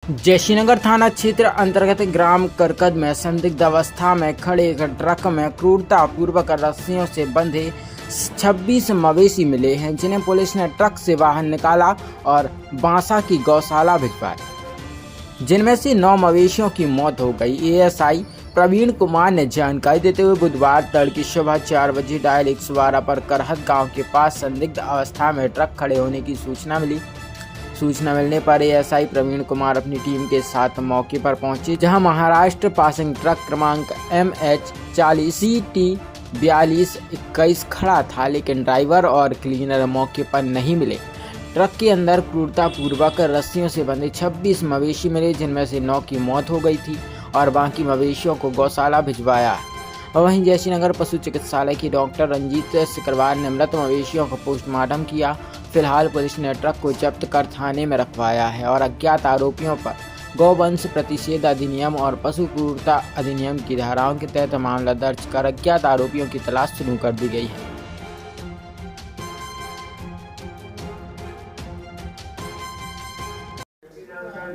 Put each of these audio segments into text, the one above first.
जयश्रीनगर थाना क्षेत्र अंतर्गत ग्राम करकद में संदिग्ध अवस्था में खड़े एक ट्रक में क्रूरतापूर्वक रस्सियों से बंधे 26 मवेशी मिले हैं, जिन्हें पुलिस ने ट्रक से बाहर निकाला और बांसा की गौशाला भिजवाए, जिनमें से 9 मवेशियों की मौत हो गई। एएसआई प्रवीण कुमार ने जानकारी देते हुए बुधवार तड़के सुबह 4 बजे डायल 112 पर करहद गांव के पास संदिग्ध अवस्था में ट्रक खड़े होने की सूचना मिली। सूचना मिलने पर एएसआई प्रवीण कुमार अपनी टीम के साथ मौके पर पहुंचे, जहां महाराष्ट्र पासिंग ट्रक क्रमांक MH40 CT 4221 खड़ा था, लेकिन ड्राइवर और क्लीनर मौके पर नहीं मिले। ट्रक के अंदर क्रूरतापूर्वक रस्सियों से बंधे 26 मवेशी मिले, जिनमें से 9 की मौत हो गई थी और बाकी मवेशियों को गौशाला भिजवाया। वहीं जयश्रीनगर पशु चिकित्सालय की डॉक्टर रंजीत सिकरवार ने मृत मवेशियों का पोस्टमार्टम किया। फिलहाल पुलिस ने ट्रक को जब्त कर थाने में रखवाया है और अज्ञात आरोपियों पर गौवंश प्रतिषेध अधिनियम और पशु क्रूरता अधिनियम की धाराओं के तहत मामला दर्ज कर अज्ञात आरोपियों की तलाश शुरू कर दी गई है।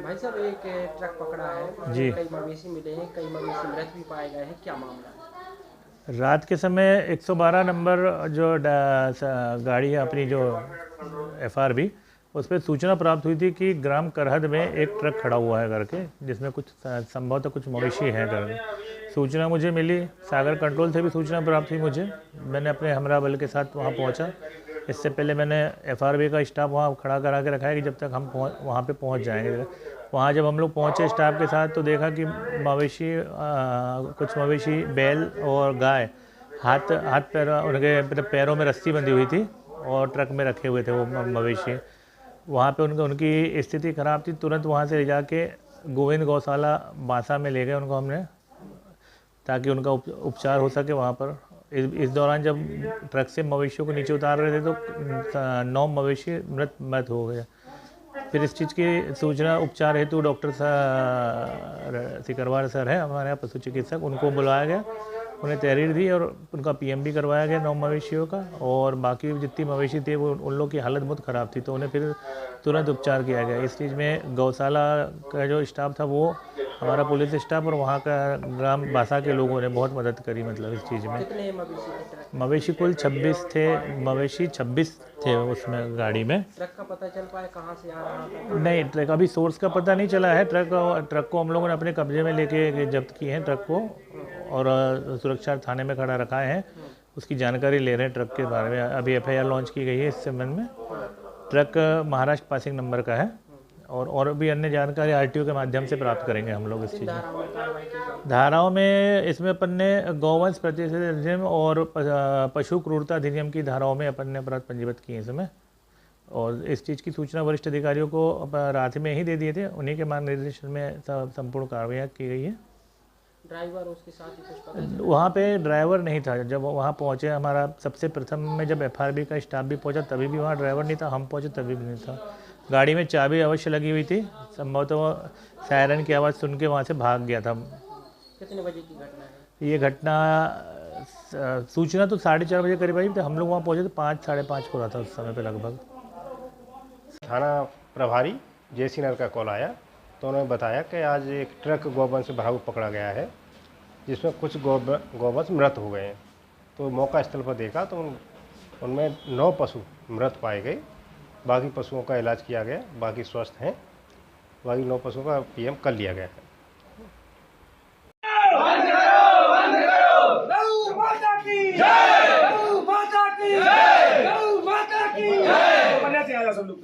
भाई साहब, एक ट्रक पकड़ा है जी। कई मवेशी मिले हैं, कई मवेशी मृत भी पाए गए हैं, क्या मामला है? रात के समय 112 नंबर जो गाड़ी है अपनी, जो FRB, उस पर सूचना प्राप्त हुई थी कि ग्राम करहद में एक ट्रक खड़ा हुआ है करके, जिसमें कुछ संभवतः कुछ मवेशी हैं करके सूचना मुझे मिली। सागर कंट्रोल से भी सूचना प्राप्त हुई मुझे। मैंने अपने हमरा बल के साथ वहाँ पहुँचा। इससे पहले मैंने FRB का स्टाफ वहाँ खड़ा करा के रखा है कि जब तक हम वहाँ पे पहुँच जाएंगे। वहाँ जब हम लोग पहुँचे स्टाफ के साथ, तो देखा कि कुछ मवेशी बैल और गाय हाथ पैर, उनके पैरों में रस्सी बंधी हुई थी और ट्रक में रखे हुए थे वो मवेशी। वहाँ पे उनकी स्थिति ख़राब थी। तुरंत वहाँ से ले जाके गोविंद गौशाला बांसा में ले गए उनको हमने, ताकि उनका उपचार हो सके वहाँ पर। इस दौरान जब ट्रक से मवेशियों को नीचे उतार रहे थे तो 9 मवेशी मृत हो गए। फिर इस चीज़ की सूचना उपचार हेतु डॉक्टर सिकरवार सर है हमारे यहाँ पशु चिकित्सक, उनको बुलाया गया, उन्हें तहरीर दी और उनका PM भी करवाया गया 9 मवेशियों का। और बाकी जितनी मवेशी थे वो उन लोग की हालत बहुत ख़राब थी, तो उन्हें फिर तुरंत उपचार किया गया। इस चीज़ में गौशाला का जो स्टाफ था वो हमारा पुलिस स्टाफ और वहाँ का ग्राम बासा के लोगों ने बहुत मदद करी। मतलब इस चीज़ में कितने मवेशी थे ट्रक? मवेशी कुल 26 थे। मवेशी 26 थे उसमें गाड़ी में। ट्रक का पता चल पाया कहाँ से आ रहा था? नहीं, ट्रक अभी सोर्स का पता नहीं चला है। ट्रक को हम लोगों ने अपने कब्जे में लेके जब्त किए हैं ट्रक को, और सुरक्षा थाने में खड़ा रखा है। उसकी जानकारी ले रहे हैं ट्रक के बारे में। अभी FIR लॉन्च की गई है इस संबंध में। ट्रक महाराष्ट्र पासिंग नंबर का है और भी अन्य जानकारी RTO के माध्यम से प्राप्त करेंगे हम लोग। इस चीज़ में धाराओं में इसमें अपन ने गौवंश प्रतिषेध अधिनियम और पशु क्रूरता अधिनियम की धाराओं में अपन ने अपराध पंजीबद्ध किए इसमें। और इस चीज़ की सूचना वरिष्ठ अधिकारियों को रात में ही दे दिए थे। उन्हीं के मार्गदर्शन में संपूर्ण कार्रवाई की गई है। ड्राइवर उसके साथ ही कुछ पता चला? वहाँ पे ड्राइवर नहीं था। जब वहाँ पहुँचे हमारा सबसे प्रथम में जब FRB का स्टाफ भी पहुँचा तभी भी वहाँ ड्राइवर नहीं था। हम पहुँचे तभी भी नहीं था। गाड़ी में चाबी अवश्य लगी हुई थी। संभवतः वो सायरन की आवाज़ सुन के वहाँ से भाग गया था। कितने बजे की घटना है ये घटना सूचना तो 4:30 बजे करीब आई। हम लोग वहाँ पहुँचे तो 5 साढ़े 5 हो रहा था उस समय पे लगभग। थाना प्रभारी जयश्रीनगर का कॉल आया, तो उन्होंने बताया कि आज एक ट्रक गौवंश से भरा हुआ पकड़ा गया है, जिसमें कुछ गौवंश मृत हो गए हैं। तो मौका स्थल पर देखा तो उनमें 9 पशु मृत पाए गए। बाकी पशुओं का इलाज किया गया, बाकी स्वस्थ हैं। बाकी 9 पशुओं का PM कर लिया गया है। गौ माता की जय, गौ माता की जय, गौ माता की जय। कन्या से आया सब लोग।